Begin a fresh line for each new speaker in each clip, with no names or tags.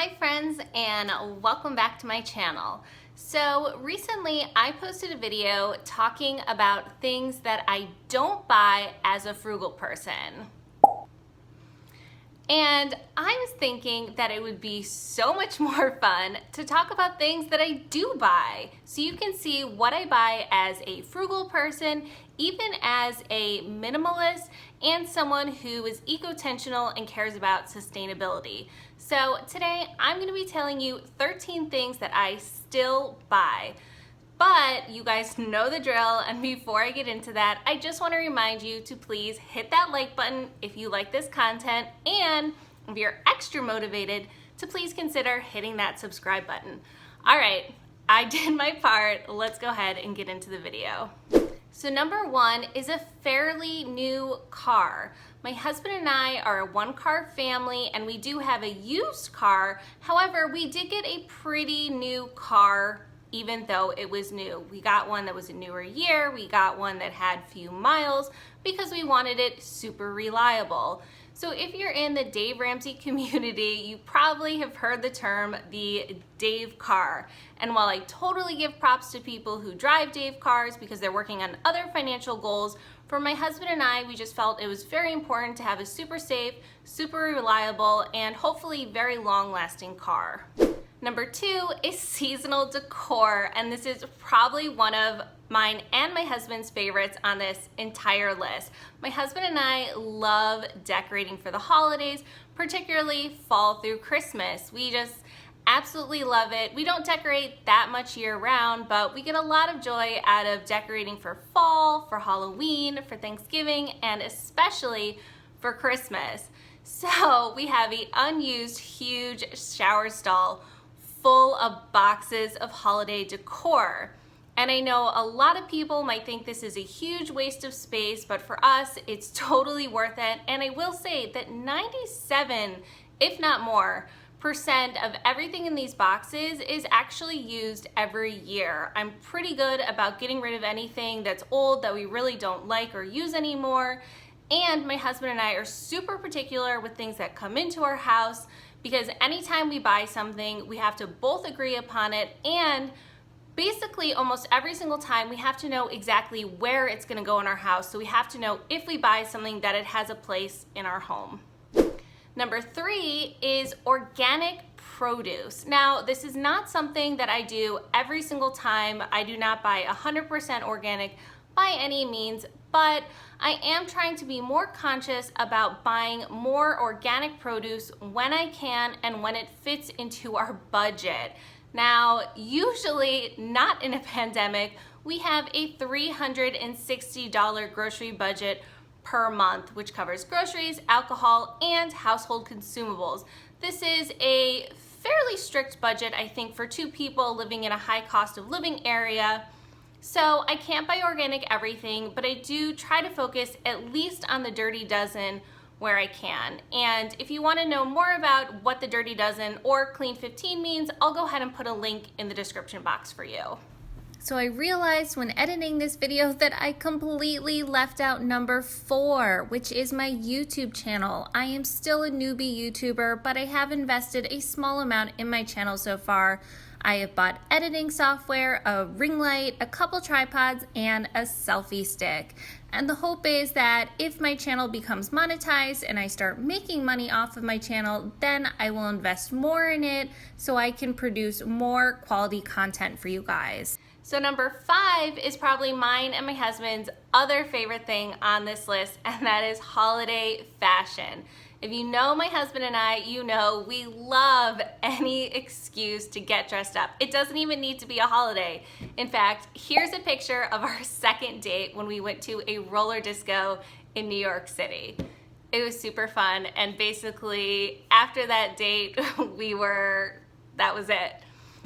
Hi friends, and welcome back to my channel. So recently I posted a video talking about things that I don't buy as a frugal person. And I was thinking that it would be so much more fun to talk about things that I do buy, so you can see what I buy as a frugal person, even as a minimalist, and someone who is ecotentional and cares about sustainability. So today I'm going to be telling you 13 things that I still buy. But you guys know the drill, and before I get into that, I just want to remind you to please hit that like button if you like this content, and if you're extra motivated, to please consider hitting that subscribe button. All right, I did my part. Let's go ahead and get into the video. So number one is a fairly new car. My husband and I are a one-car family, and we do have a used car. However, we did get a pretty new car even though it was new. We got one that was a newer year, we got one that had few miles because we wanted it super reliable. So if you're in the Dave Ramsey community, you probably have heard the term the Dave car. And while I totally give props to people who drive Dave cars because they're working on other financial goals, for my husband and I, we just felt it was very important to have a super safe, super reliable, and hopefully very long-lasting car. Number two is seasonal decor, and this is probably one of mine and my husband's favorites on this entire list. My husband and I love decorating for the holidays, particularly fall through Christmas. We just absolutely love it. We don't decorate that much year round, but we get a lot of joy out of decorating for fall, for Halloween, for Thanksgiving, and especially for Christmas. So we have an unused huge shower stall full of boxes of holiday decor. And I know a lot of people might think this is a huge waste of space, but for us, it's totally worth it. And I will say that 97, if not more, % of everything in these boxes is actually used every year. I'm pretty good about getting rid of anything that's old that we really don't like or use anymore. And my husband and I are super particular with things that come into our house, because anytime we buy something, we have to both agree upon it, and basically almost every single time we have to know exactly where it's gonna go in our house, so we have to know if we buy something that it has a place in our home. Number three is organic produce. Now, this is not something that I do every single time. I do not buy 100% organic by any means, but I am trying to be more conscious about buying more organic produce when I can and when it fits into our budget. Now, usually not in a pandemic, we have a $360 grocery budget per month, which covers groceries, alcohol, and household consumables. This is a fairly strict budget, I think, for two people living in a high cost of living area. So I can't buy organic everything, but I do try to focus at least on the Dirty Dozen where I can. And if you want to know more about what the Dirty Dozen or Clean 15 means, I'll go ahead and put a link in the description box for you. So I realized when editing this video that I completely left out number 4, which is my YouTube channel. I am still a newbie YouTuber, but I have invested a small amount in my channel so far. I have bought editing software, a ring light, a couple tripods, and a selfie stick. And the hope is that if my channel becomes monetized and I start making money off of my channel, then I will invest more in it so I can produce more quality content for you guys. So number 5 is probably mine and my husband's other favorite thing on this list, and that is holiday fashion. If you know my husband and I, you know we love any excuse to get dressed up. It doesn't even need to be a holiday. In fact, here's a picture of our second date when we went to a roller disco in New York City. It was super fun, and basically after that date, that was it.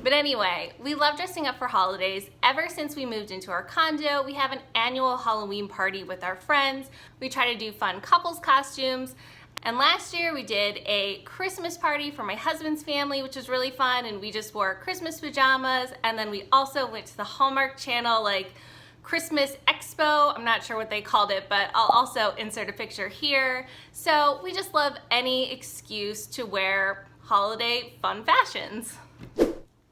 But anyway, we love dressing up for holidays. Ever since we moved into our condo, we have an annual Halloween party with our friends. We try to do fun couples costumes. And last year we did a Christmas party for my husband's family, which was really fun, and we just wore Christmas pajamas. And then we also went to the Hallmark Channel Christmas Expo. I'm not sure what they called it, but I'll also insert a picture here. So we just love any excuse to wear holiday fun fashions.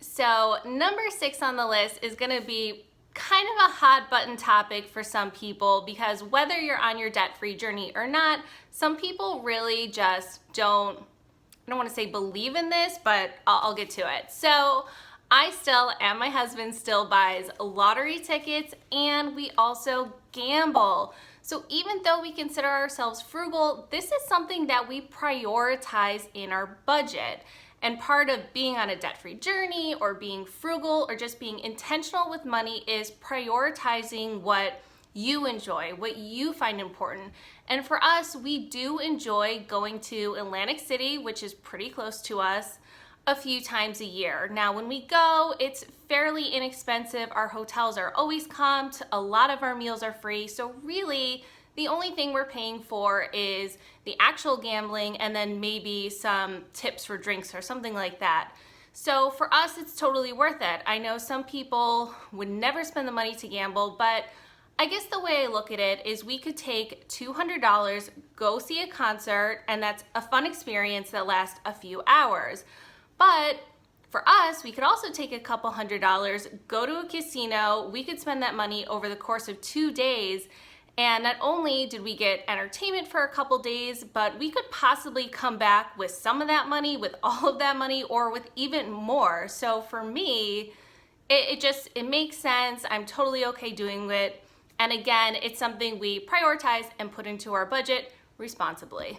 So number 6 on the list is gonna be kind of a hot button topic for some people, because whether you're on your debt-free journey or not, some people really just don't, I don't want to say believe in this, but I'll get to it. So I still, and my husband still buys lottery tickets, and we also gamble. So even though we consider ourselves frugal, this is something that we prioritize in our budget. And part of being on a debt-free journey or being frugal or just being intentional with money is prioritizing what you enjoy, what you find important. And for us, we do enjoy going to Atlantic City, which is pretty close to us, a few times a year. Now, when we go, it's fairly inexpensive. Our hotels are always comped. A lot of our meals are free. So really, the only thing we're paying for is the actual gambling and then maybe some tips for drinks or something like that. So for us, it's totally worth it. I know some people would never spend the money to gamble, but I guess the way I look at it is we could take $200, go see a concert, and that's a fun experience that lasts a few hours. But for us, we could also take a couple $100, go to a casino, we could spend that money over the course of 2 days, and not only did we get entertainment for a couple days, but we could possibly come back with some of that money, with all of that money, or with even more. So for me, it makes sense. I'm totally okay doing it. And again, it's something we prioritize and put into our budget responsibly.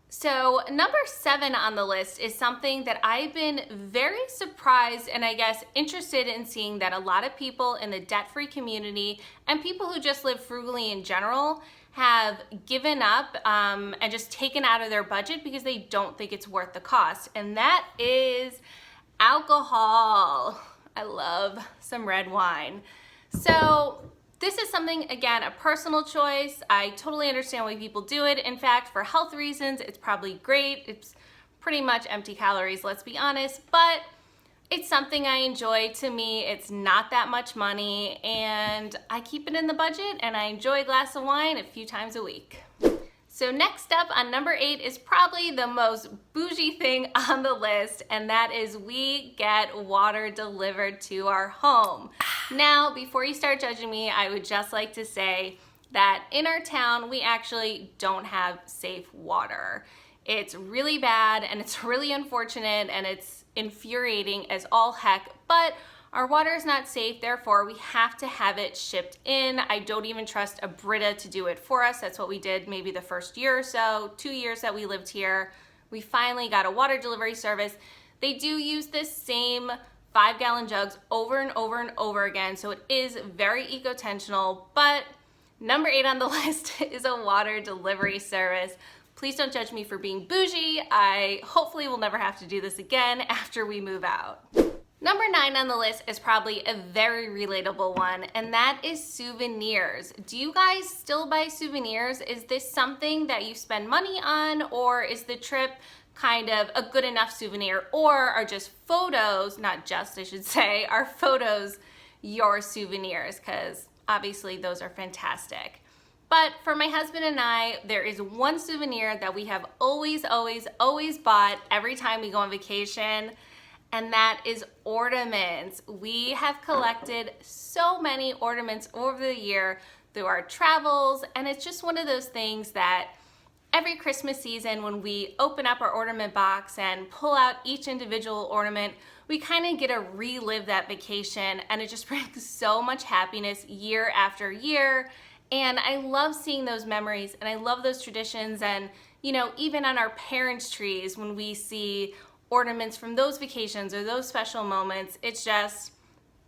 So number 7 on the list is something that I've been very surprised and I guess interested in seeing that a lot of people in the debt-free community and people who just live frugally in general have given up and just taken out of their budget because they don't think it's worth the cost. And that is alcohol. I love some red wine. So this is something, again, a personal choice. I totally understand why people do it. In fact, for health reasons, it's probably great. It's pretty much empty calories, let's be honest, but it's something I enjoy. To me, it's not that much money, and I keep it in the budget, and I enjoy a glass of wine a few times a week. So next up on number 8 is probably the most bougie thing on the list, and that is we get water delivered to our home. Now, before you start judging me, I would just like to say that in our town, we actually don't have safe water. It's really bad, and it's really unfortunate, and it's infuriating as all heck, but our water is not safe, therefore we have to have it shipped in. I don't even trust IBOTTA to do it for us. That's what we did maybe the first year or so, 2 years that we lived here. We finally got a water delivery service. They do use this same 5-gallon jugs over and over and over again, so it is very ecotentional, but number 8 on the list is a water delivery service. Please don't judge me for being bougie. I hopefully will never have to do this again after we move out. Number 9 on the list is probably a very relatable one, and that is souvenirs. Do you guys still buy souvenirs? Is this something that you spend money on, or is the trip kind of a good enough souvenir, or are just photos, not just I should say, are photos your souvenirs? Because obviously those are fantastic. But for my husband and I, there is one souvenir that we have always bought every time we go on vacation, and that is ornaments. We have collected so many ornaments over the year through our travels, and it's just one of those things that every Christmas season when we open up our ornament box and pull out each individual ornament, we kind of get to relive that vacation, and it just brings so much happiness year after year. And I love seeing those memories, and I love those traditions, and you know, even on our parents' trees when we see ornaments from those vacations or those special moments, it's a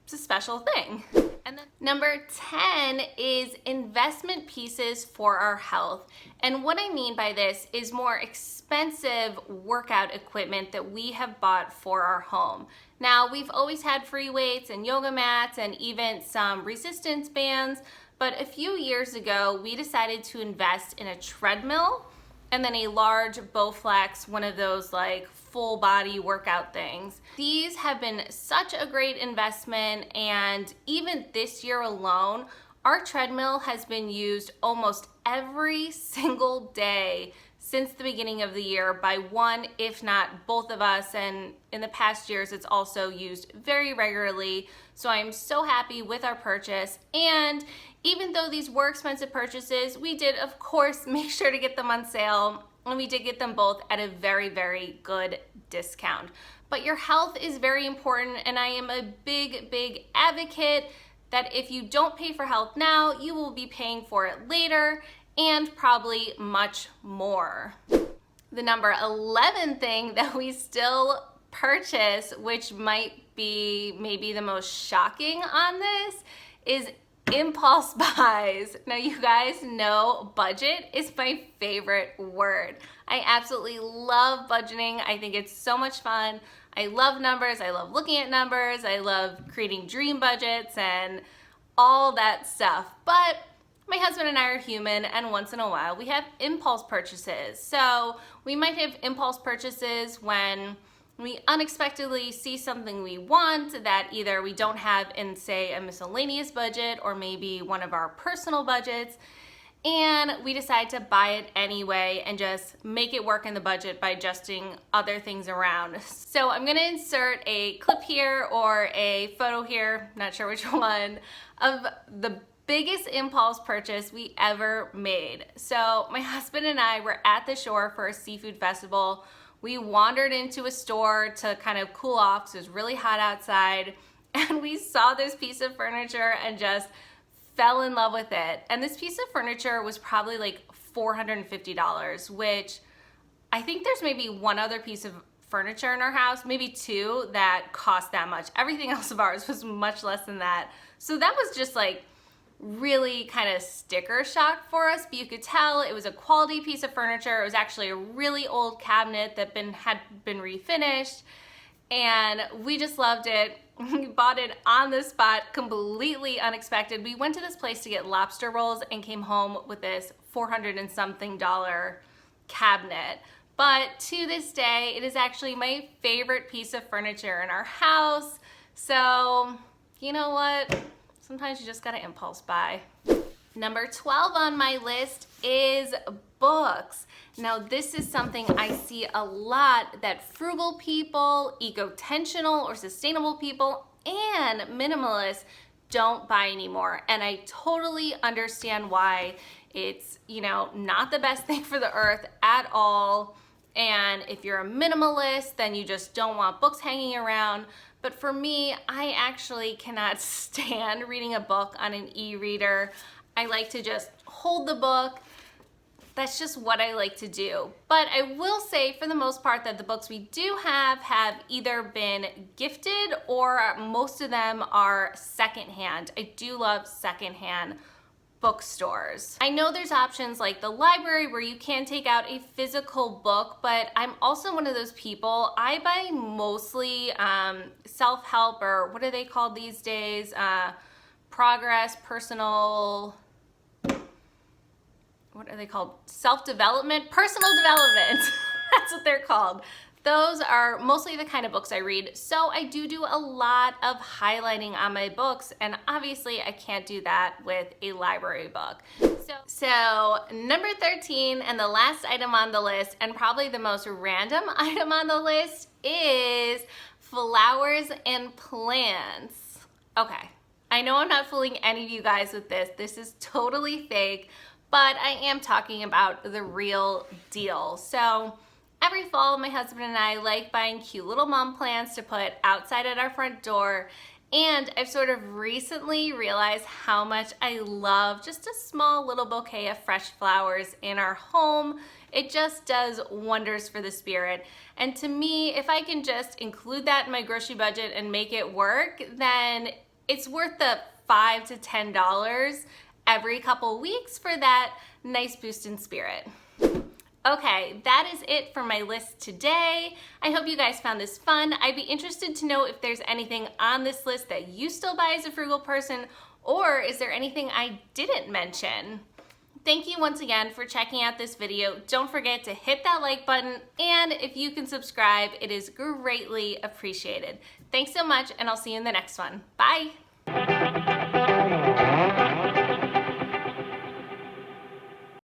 special thing. And then number 10 is investment pieces for our health. And what I mean by this is more expensive workout equipment that we have bought for our home. Now, we've always had free weights and yoga mats and even some resistance bands, but a few years ago, we decided to invest in a treadmill and then a large Bowflex, one of those like full body workout things. These have been such a great investment, and even this year alone, our treadmill has been used almost every single day since the beginning of the year by one, if not both of us, and in the past years it's also used very regularly. So I'm so happy with our purchase. And even though these were expensive purchases, we did of course make sure to get them on sale, and we did get them both at a very, very good discount. But your health is very important, and I am a big, big advocate that if you don't pay for health now, you will be paying for it later, and probably much more. The number 11 thing that we still purchase, which might be maybe the most shocking on this, is impulse buys. Now you guys know budget is my favorite word. I absolutely love budgeting. I think it's so much fun. I love numbers. I love looking at numbers. I love creating dream budgets and all that stuff. But my husband and I are human, and once in a while we have impulse purchases. So we might have impulse purchases when we unexpectedly see something we want that either we don't have in, say, a miscellaneous budget or maybe one of our personal budgets, and we decide to buy it anyway and just make it work in the budget by adjusting other things around. So I'm gonna insert a clip here or a photo here, not sure which one, of the biggest impulse purchase we ever made. So my husband and I were at the shore for a seafood festival. We wandered into a store to kind of cool off because it was really hot outside, and we saw this piece of furniture and just fell in love with it. And this piece of furniture was probably like $450, which I think there's maybe one other piece of furniture in our house, maybe two, that cost that much. Everything else of ours was much less than that. So that was just like really kind of sticker shock for us, but you could tell it was a quality piece of furniture. It was actually a really old cabinet that had been refinished, and we just loved it. We bought it on the spot, completely unexpected. We went to this place to get lobster rolls and came home with this $400 and something cabinet. But to this day, it is actually my favorite piece of furniture in our house. So, you know what? Sometimes you just gotta impulse buy. Number 12 on my list is books. Now this is something I see a lot that frugal people, ecotentional or sustainable people, and minimalists don't buy anymore. And I totally understand why. It's, you know, not the best thing for the earth at all. And if you're a minimalist, then you just don't want books hanging around. But for me, I actually cannot stand reading a book on an e-reader. I like to just hold the book. That's just what I like to do. But I will say for the most part that the books we do have either been gifted or most of them are secondhand. I do love secondhand bookstores. I know there's options like the library where you can take out a physical book, but I'm also one of those people, I buy mostly self-help, or what are they called these days? Progress, personal, what are they called? Self-development? Personal development. That's what they're called. Those are mostly the kind of books I read. So I do a lot of highlighting on my books, and obviously I can't do that with a library book. So number 13, and the last item on the list, and probably the most random item on the list, is flowers and plants. Okay, I know I'm not fooling any of you guys with this. This is totally fake, but I am talking about the real deal. So every fall, my husband and I like buying cute little mom plants to put outside at our front door, and I've sort of recently realized how much I love just a small little bouquet of fresh flowers in our home. It just does wonders for the spirit. And to me, if I can just include that in my grocery budget and make it work, then it's worth the $5 to $10 every couple weeks for that nice boost in spirit. Okay, that is it for my list today. I hope you guys found this fun. I'd be interested to know if there's anything on this list that you still buy as a frugal person, or is there anything I didn't mention? Thank you once again for checking out this video. Don't forget to hit that like button, and if you can subscribe, it is greatly appreciated. Thanks so much, and I'll see you in the next one. Bye.